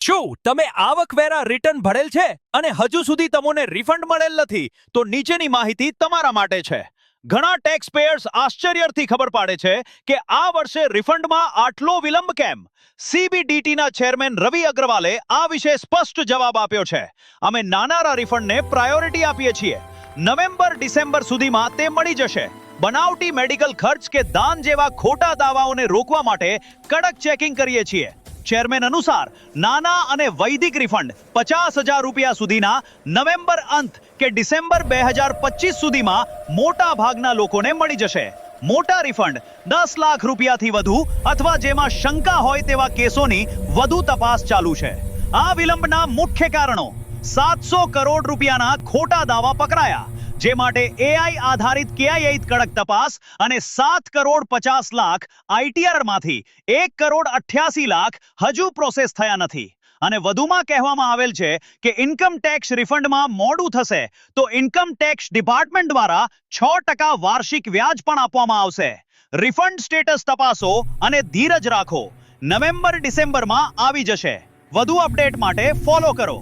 શું તમે આવકવેરા રિટર્ન ભરેલ છે અને હજુ સુધી તમને રિફંડ મળેલ નથી? તો નીચેની માહિતી તમારા માટે છે. ઘણા ટેક્સ પેયર્સ આશ્ચર્યથી ખબર પાડે છે કે આ વર્ષે રિફંડમાં આટલો વિલંબ કેમ. CBDTના ચેરમેન રવિ અગ્રવાલે આ વિશે સ્પષ્ટ જવાબ આપ્યો છે. અમે નાનારા રિફંડને પ્રાયોરિટી આપીએ છીએ. નવેમ્બર-ડિસેમ્બર સુધીમાં તે મળી જશે. બનાવટી મેડિકલ ખર્ચ કે દાન જેવા ખોટા દાવાઓને રોકવા માટે કડક ચેકિંગ કરીએ છીએ. ચેરમેન અનુસાર નાના અને વૈદિક રિફંડ 50,000 રૂપિયા સુધીના નવેમ્બર અંત કે ડિસેમ્બર 2025 સુધીમાં મોટા ભાગના લોકોને મળી જશે. મોટા રિફંડ 10 લાખ રૂપિયાથી વધુ અથવા જેમાં શંકા હોય તેવા કેસોની વધુ તપાસ ચાલુ છે. આ વિલંબના મુખ્ય કારણો: 700 કરોડ રૂપિયાના ખોટા દાવા પકડાયા, જે માટે AI આધારિત KIA કડક તપાસ અને 7 કરોડ 50 લાખ ITR માંથી 1 કરોડ 88 લાખ હજુ પ્રોસેસ થયા નથી. અને વધુમાં કહેવામાં આવેલ છે કે ઇન્કમ ટેક્સ રિફંડમાં મોડું થશે તો ઇન્કમ ટેક્સ ડિપાર્ટમેન્ટ દ્વારા 6% વાર્ષિક વ્યાજ પણ આપવામાં આવશે. રિફંડ સ્ટેટસ તપાસો અને ધીરજ રાખો. નવેમ્બર-ડિસેમ્બરમાં આવી જશે. વધુ અપડેટ માટે ફોલો કરો.